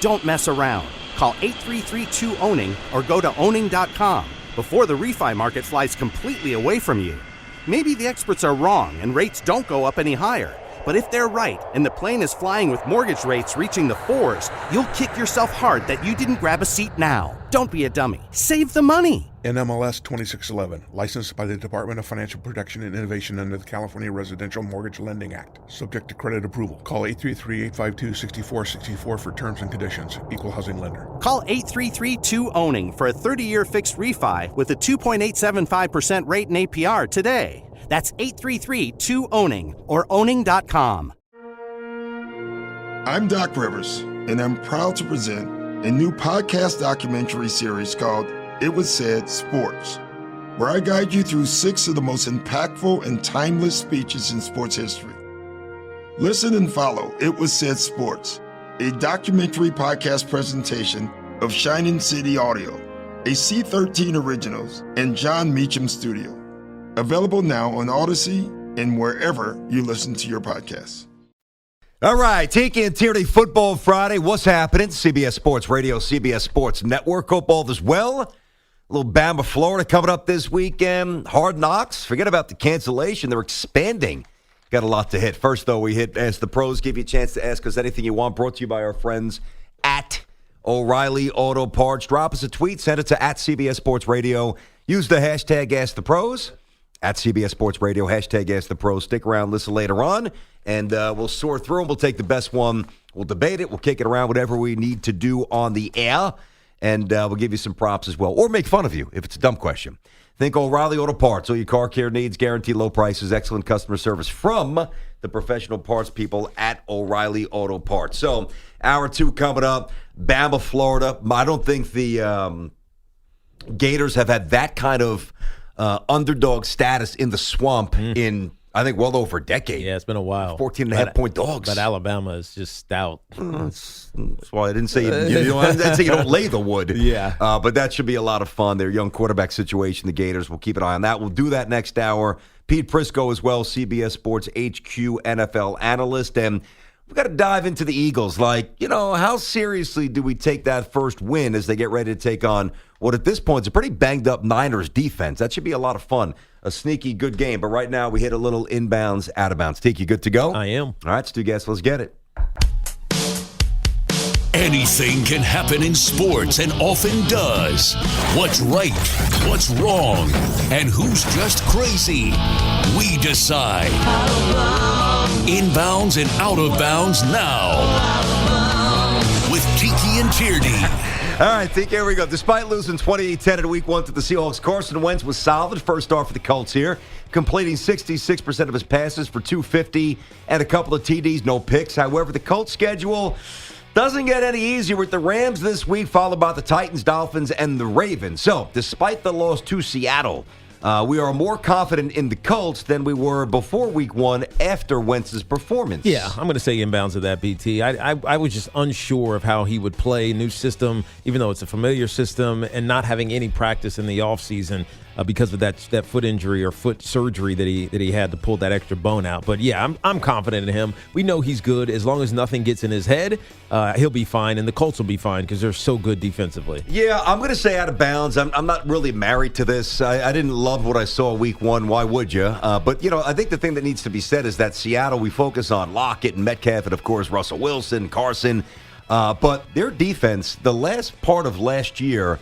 Don't mess around. Call 833-2-OWNING or go to owning.com before the refi market flies completely away from you. Maybe the experts are wrong and rates don't go up any higher. But if they're right and the plane is flying with mortgage rates reaching the 4s, you'll kick yourself hard that you didn't grab a seat now. Don't be a dummy. Save the money. NMLS 2611, licensed by the Department of Financial Protection and Innovation under the California Residential Mortgage Lending Act. Subject to credit approval. Call 833-852-6464 for terms and conditions. Equal housing lender. Call 833-2-OWNING for a 30-year fixed refi with a 2.875% rate and APR today. That's 833-2-OWNING or owning.com. I'm Doc Rivers, and I'm proud to present a new podcast documentary series called It Was Said Sports, where I guide you through 6 of the most impactful and timeless speeches in sports history. Listen and follow It Was Said Sports, a documentary podcast presentation of Shining City Audio, a C13 Originals, and John Meacham Studio. Available now on Odyssey and wherever you listen to your podcasts. All right, Tiki and Tierney Football Friday. What's happening? CBS Sports Radio, CBS Sports Network. Hope all is well. A little Bama, Florida coming up this weekend. Hard Knocks. Forget about the cancellation. They're expanding. Got a lot to hit. First, though, we hit Ask the Pros. Give you a chance to ask us anything you want. Brought to you by our friends at O'Reilly Auto Parts. Drop us a tweet. Send it to at CBS Sports Radio. Use the hashtag Ask the Pros. At CBS Sports Radio, hashtag Ask the Pros. Stick around, listen later on, and we'll sort through them. We'll take the best one. We'll debate it. We'll kick it around, whatever we need to do on the air, and we'll give you some props as well, or make fun of you if it's a dumb question. Think O'Reilly Auto Parts. All your car care needs, guaranteed low prices, excellent customer service from the professional parts people at O'Reilly Auto Parts. So, hour 2 coming up. Bama, Florida. I don't think the Gators have had that kind of underdog status in the swamp in, I think, well over a decade. Yeah, it's been a while. 14.5-point dogs. But Alabama is just stout. That's why I didn't say I didn't say you don't lay the wood. Yeah. But that should be a lot of fun. Their young quarterback situation, the Gators. We'll keep an eye on that. We'll do that next hour. Pete Prisco as well, CBS Sports HQ NFL analyst. And we've got to dive into the Eagles. Like, how seriously do we take that first win as they get ready to take on what at this point is a pretty banged-up Niners defense? That should be a lot of fun. A sneaky, good game. But right now, we hit a little inbounds, out-of-bounds. Tiki, good to go? I am. All right, Stu Guest, let's get it. Anything can happen in sports and often does. What's right, what's wrong, and who's just crazy? We decide. Inbounds and out of bounds now. With Tiki and Tierney. All right, Tiki, here we go. Despite losing 28-10 in Week 1 to the Seahawks, Carson Wentz was solid. First start for the Colts here, completing 66% of his passes for 250 and a couple of TDs, no picks. However, the Colts schedule doesn't get any easier with the Rams this week, followed by the Titans, Dolphins, and the Ravens. So, despite the loss to Seattle, we are more confident in the Colts than we were before Week 1 after Wentz's performance. Yeah, I'm going to say inbounds of that, BT. I was just unsure of how he would play. New system, even though it's a familiar system, and not having any practice in the offseason because of that foot injury or foot surgery that he had to pull that extra bone out. But yeah, I'm confident in him. We know he's good. As long as nothing gets in his head, he'll be fine, and the Colts will be fine because they're so good defensively. Yeah, I'm going to say out of bounds. I'm not really married to this. I didn't love what I saw Week 1. Why would you? But, I think the thing that needs to be said is that Seattle, we focus on Lockett and Metcalf and, of course, Russell Wilson, Carson. But their defense, the last part of last year,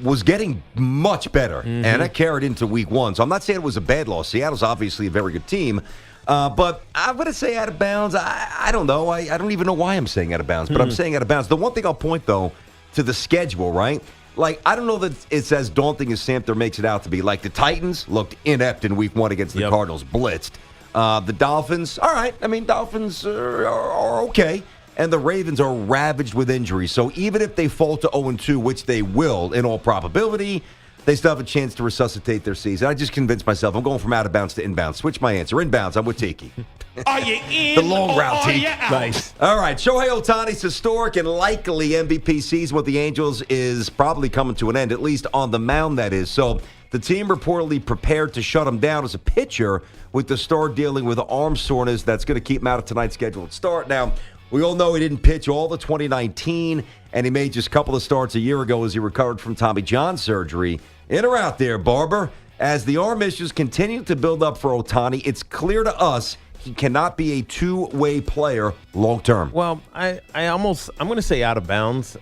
was getting much better, and that carried into Week 1. So I'm not saying it was a bad loss. Seattle's obviously a very good team, but I'm going to say out of bounds. I don't know. I don't even know why I'm saying out of bounds, but I'm saying out of bounds. The one thing I'll point, though, to the schedule, right? Like, I don't know that it's as daunting as Samter makes it out to be. Like, the Titans looked inept in Week 1 against the Cardinals, blitzed. The Dolphins, all right. I mean, Dolphins are okay. And the Ravens are ravaged with injuries. So even if they fall to 0-2, which they will in all probability, they still have a chance to resuscitate their season. I just convinced myself. I'm going from out of bounds to inbounds. Switch my answer. Inbounds, I'm with Tiki. Are you in? The long route, Tiki. Nice. All right. Shohei Ohtani's historic and likely MVP season with the Angels is probably coming to an end, at least on the mound, that is. So the team reportedly prepared to shut him down as a pitcher, with the star dealing with arm soreness that's going to keep him out of tonight's scheduled start. Now, we all know he didn't pitch all the 2019, and he made just a couple of starts a year ago as he recovered from Tommy John surgery. In or out there, Barber? As the arm issues continue to build up for Ohtani, it's clear to us he cannot be a two-way player long-term. Well, I'm going to say out of bounds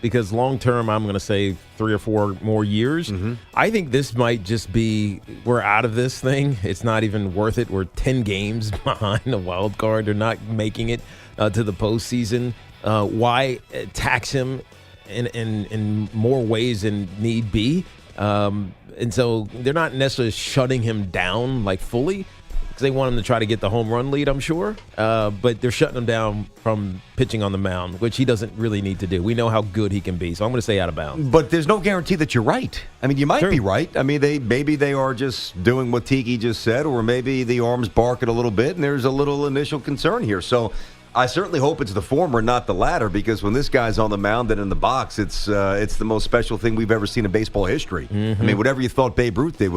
because long-term, I'm going to say 3 or 4 more years. Mm-hmm. I think this might just be, we're out of this thing. It's not even worth it. We're 10 games behind the wild card. They're not making it to the postseason. Why tax him in more ways than need be? And so they're not necessarily shutting him down like fully, because they want him to try to get the home run lead, I'm sure. But they're shutting him down from pitching on the mound, which he doesn't really need to do. We know how good he can be, so I'm going to say out of bounds. But there's no guarantee that you're right. I mean, you might be right. I mean, maybe they are just doing what Tiki just said, or maybe the arm's barking a little bit, and there's a little initial concern here. So I certainly hope it's the former, not the latter, because when this guy's on the mound and in the box, it's the most special thing we've ever seen in baseball history. Mm-hmm. I mean, whatever you thought Babe Ruth did,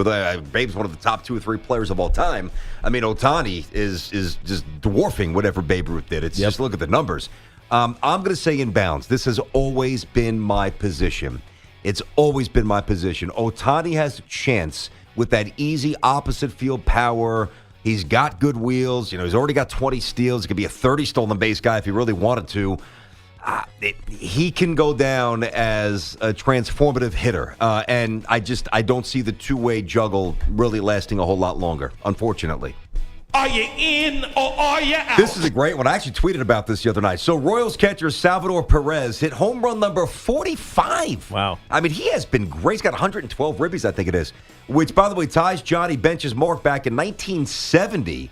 Babe's one of the top 2 or 3 players of all time. I mean, Ohtani is just dwarfing whatever Babe Ruth did. It's just look at the numbers. I'm going to say in bounds. This has always been my position. It's always been my position. Ohtani has a chance with that easy opposite field power. He's got good wheels. You know, he's already got 20 steals. He could be a 30 stolen base guy if he really wanted to. He can go down as a transformative hitter. And I don't see the two-way juggle really lasting a whole lot longer, unfortunately. Are you in or are you out? This is a great one. I actually tweeted about this the other night. So Royals catcher Salvador Perez hit home run number 45. Wow. I mean, he has been great. He's got 112 ribbies, I think it is, which, by the way, ties Johnny Bench's mark back in 1970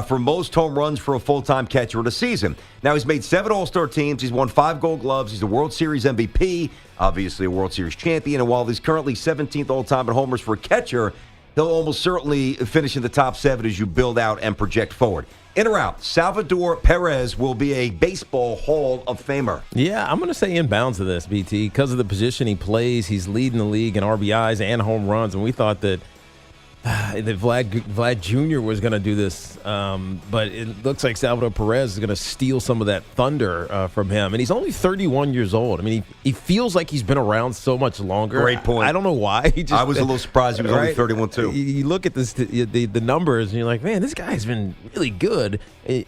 for most home runs for a full-time catcher in a season. Now, he's made 7 All-Star teams. He's won 5 Gold Gloves. He's a World Series MVP, obviously a World Series champion. And while he's currently 17th all-time in homers for a catcher, he'll almost certainly finish in the top 7 as you build out and project forward. In or out, Salvador Perez will be a Baseball Hall of Famer. Yeah, I'm going to say in bounds of this, BT. Because of the position he plays, he's leading the league in RBIs and home runs, and we thought that Vlad Jr. was going to do this, but it looks like Salvador Perez is going to steal some of that thunder from him. And he's only 31 years old. I mean, he feels like he's been around so much longer. Great point. I don't know why. I was a little surprised he was only 31, too. You look at this, the numbers, and you're like, man, this guy's been really good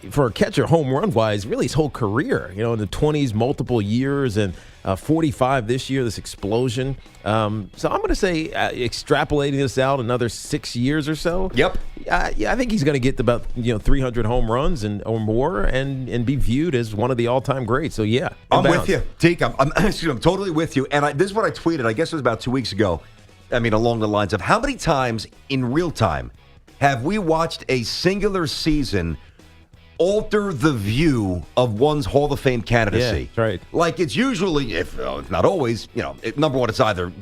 for a catcher home run-wise, really his whole career. You know, in the 20s, multiple years, and 45 this year, this explosion. So I'm going to say extrapolating this out another 6 years or so. Yep. Yeah, I think he's going to get about 300 home runs or more and be viewed as one of the all-time greats. So yeah, I'm with you, Teak. I'm totally with you. And this is what I tweeted. I guess it was about 2 weeks ago. I mean, along the lines of how many times in real time have we watched a singular season alter the view of one's Hall of Fame candidacy? Yeah, that's right. Like, it's usually, if not always, number one, it's either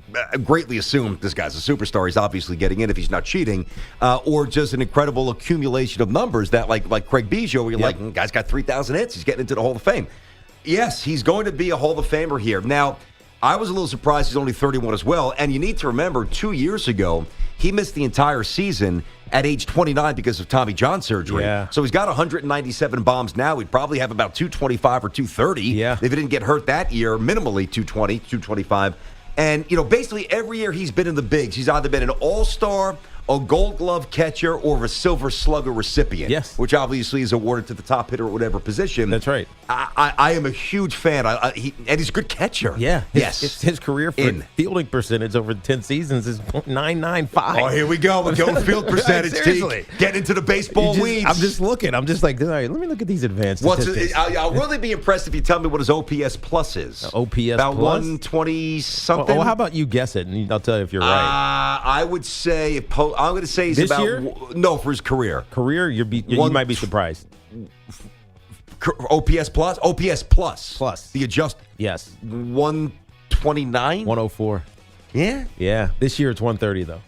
greatly assumed this guy's a superstar, he's obviously getting in if he's not cheating, or just an incredible accumulation of numbers that, like Craig Biggio, where you're like, guy's got 3,000 hits, he's getting into the Hall of Fame. Yes, he's going to be a Hall of Famer here. Now, I was a little surprised he's only 31 as well, and you need to remember, 2 years ago, he missed the entire season at age 29 because of Tommy John surgery. Yeah. So he's got 197 bombs now. He'd probably have about 225 or 230 if he didn't get hurt that year, minimally 220, 225. And, basically every year he's been in the bigs, he's either been an all-star, a Gold Glove catcher, or a Silver Slugger recipient. Yes. Which obviously is awarded to the top hitter at whatever position. That's right. I am a huge fan. And he's a good catcher. Yeah. His career for fielding percentage over 10 seasons is .995. Oh, here we go. We're going field percentage. Seriously. Get into the baseball weeds. I'm just looking. I'm just like, all right, let me look at these advanced statistics. I'll really be impressed if you tell me what his OPS plus is. OPS about plus? 120-something. How about you guess it, and I'll tell you if you're right. I would say, I'm going to say he's this about... year? No, for his career. You might be surprised. OPS plus? OPS plus. Plus. The adjust. Yes. 129? 104. Yeah? Yeah. This year it's 130, though.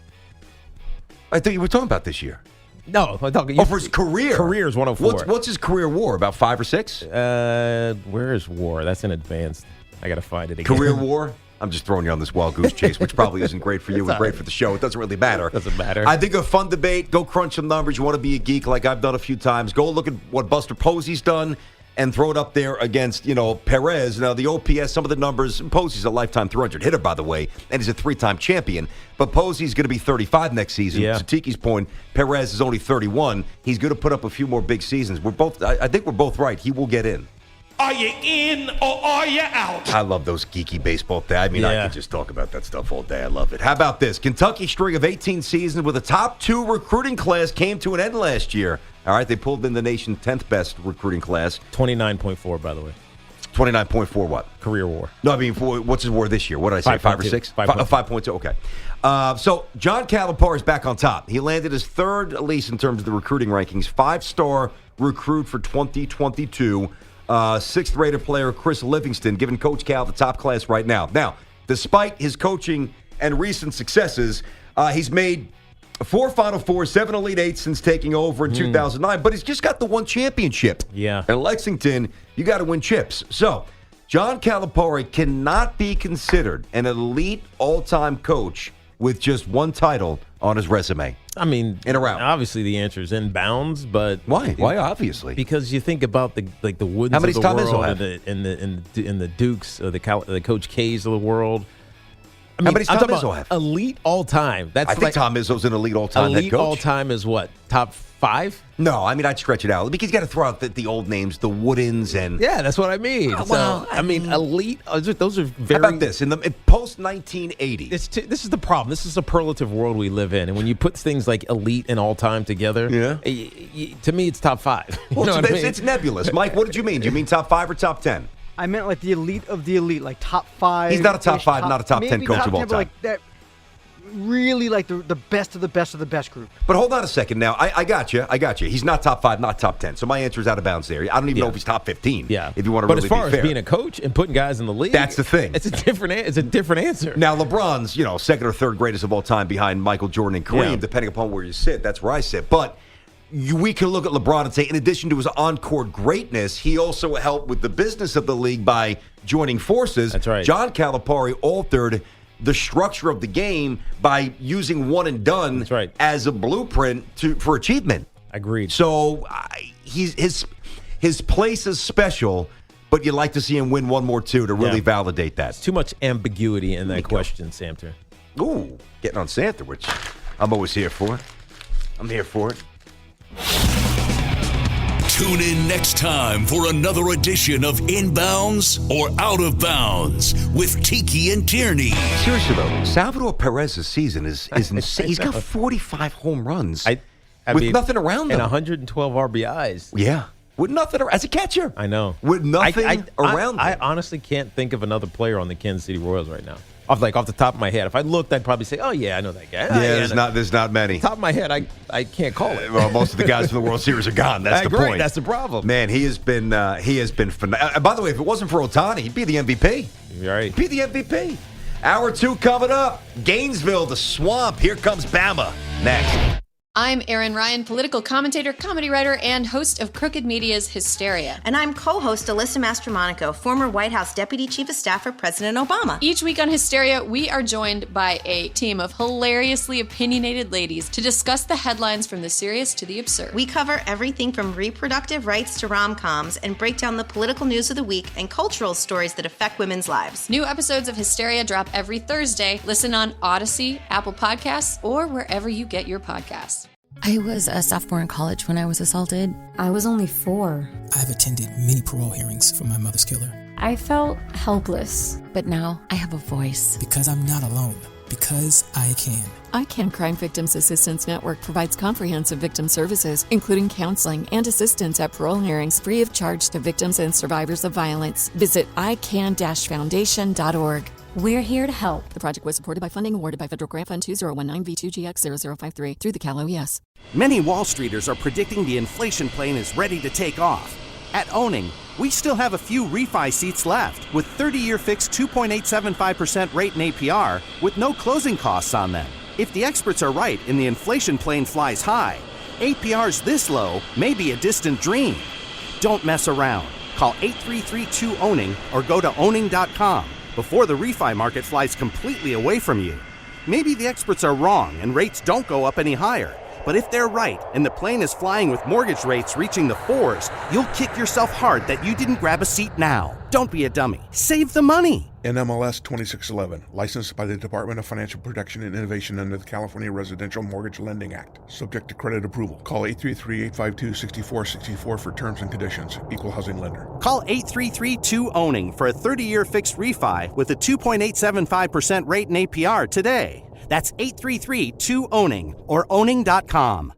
I thought you were talking about this year. No, I'm talking... for his career. Career is 104. What's his career WAR? About 5 or 6? Where is WAR? That's in advanced. I got to find it again. Career WAR? I'm just throwing you on this wild goose chase, which probably isn't great for you and great for the show. It doesn't really matter. Doesn't matter. I think a fun debate. Go crunch some numbers. You want to be a geek like I've done a few times. Go look at what Buster Posey's done. and throw it up there against, Perez. Now, the OPS, some of the numbers, Posey's a lifetime 300 hitter, by the way, and he's a 3-time champion. But Posey's going to be 35 next season. Yeah. To Tiki's point, Perez is only 31. He's going to put up a few more big seasons. I think we're both right. He will get in. Are you in or are you out? I love those geeky baseball things. I mean, I could just talk about that stuff all day. I love it. How about this? Kentucky's string of 18 seasons with a top 2 recruiting class came to an end last year. All right, they pulled in the nation's 10th best recruiting class. 29.4, by the way. 29.4 what? Career WAR. No, I mean, what's his WAR this year? What did I say, 5 or 6? 5.2, okay. So John Calipari is back on top. He landed his third, at least in terms of the recruiting rankings, 5-star recruit for 2022. 6th-rated player Chris Livingston, giving Coach Cal the top class right now. Now, despite his coaching and recent successes, he's made 4 Final Fours, 7 Elite Eights since taking over in 2009, but he's just got the one championship. Yeah. In Lexington, you got to win chips. So, John Calipari cannot be considered an elite all-time coach with just one title on his resume. I mean, in a round. Obviously, the answer is in bounds, but why? Why obviously? Because you think about the Woodens How many of the Tom world Izzo and the Dukes, the Coach K's of the world. I mean, How many Tom Izzo have? Elite all time. I think Tom Izzo's an elite all-time head elite coach. all time is what? Top 5? No, I mean, I'd stretch it out because you got to throw out the old names, the Woodens and Yeah, that's what I mean. well, I mean, elite. Those are very. How about this? In post 1980, this is the problem. This is the superlative world we live in, and when you put things like elite and all time together, to me, it's top 5. Well, it's nebulous. Mike, what did you mean? Do you mean top 5 or top 10? I meant like the elite of the elite, like top 5. He's not a top 5, not a top 10 coach of all time. Like that, really like the best of the best of the best group. But hold on a second now. I got you. He's not top 5, not top 10. So my answer is out of bounds there. I don't even know if he's top 15. Yeah. If you want to but really as far be fair. as being a coach and putting guys in the league, That's the thing. It's a different answer. Now, LeBron's, second or third greatest of all time behind Michael Jordan and Kareem, Yeah. depending upon where you sit. That's where I sit. But we can look at LeBron and say, in addition to his on-court greatness, he also helped with the business of the league by joining forces. That's right. John Calipari altered the structure of the game by using one and done as a blueprint for achievement. Agreed. So his place is special, but you'd like to see him win one more to really validate that. Too much ambiguity in that question, Samter. Ooh, getting on Santa, which I'm always here for. I'm here for it. Tune in next time for another edition of Inbounds or Out of Bounds with Tiki and Tierney. Seriously though, Salvador Perez's season is insane. He's got 45 home runs with nothing around him. And 112 RBIs. Yeah. With nothing as a catcher. I know. With nothing around him. I honestly can't think of another player on the Kansas City Royals right now. Off the top of my head. If I looked, I'd probably say, oh, yeah, I know that guy. Yeah, there's not many. Top of my head, I can't call it. Well, most of the guys from the World Series are gone. That's the point. That's the problem. Man, he has been phenomenal. By the way, if it wasn't for Ohtani, he'd be the MVP. You're right. He'd be the MVP. Hour 2 coming up. Gainesville, the swamp. Here comes Bama. Next. I'm Erin Ryan, political commentator, comedy writer, and host of Crooked Media's Hysteria. And I'm co-host Alyssa Mastromonaco, former White House Deputy Chief of Staff for President Obama. Each week on Hysteria, we are joined by a team of hilariously opinionated ladies to discuss the headlines from the serious to the absurd. We cover everything from reproductive rights to rom-coms and break down the political news of the week and cultural stories that affect women's lives. New episodes of Hysteria drop every Thursday. Listen on Odyssey, Apple Podcasts, or wherever you get your podcasts. I was a sophomore in college when I was assaulted. I was only 4. I've attended many parole hearings for my mother's killer. I felt helpless. But now I have a voice. Because I'm not alone. Because I can. ICANN Crime Victims Assistance Network provides comprehensive victim services, including counseling and assistance at parole hearings free of charge to victims and survivors of violence. Visit ican-foundation.org. We're here to help. The project was supported by funding awarded by Federal Grant Fund 2019V2GX0053 through the Cal OES. Many Wall Streeters are predicting the inflation plane is ready to take off. At Owning, we still have a few refi seats left with 30-year fixed 2.875% rate in APR with no closing costs on them. If the experts are right and the inflation plane flies high, APRs this low may be a distant dream. Don't mess around. Call 833-2-OWNING or go to owning.com before the refi market flies completely away from you. Maybe the experts are wrong and rates don't go up any higher, But if they're right and the plane is flying with mortgage rates reaching the 4s, you'll kick yourself hard that you didn't grab a seat now. Don't be a dummy. Save the money. NMLS 2611, licensed by the Department of Financial Protection and Innovation under the California Residential Mortgage Lending Act. Subject to credit approval. Call 833-852-6464 for terms and conditions. Equal housing lender. Call 833-2-OWNING for a 30-year fixed refi with a 2.875% rate in APR today. That's 833-2-OWNING or owning.com.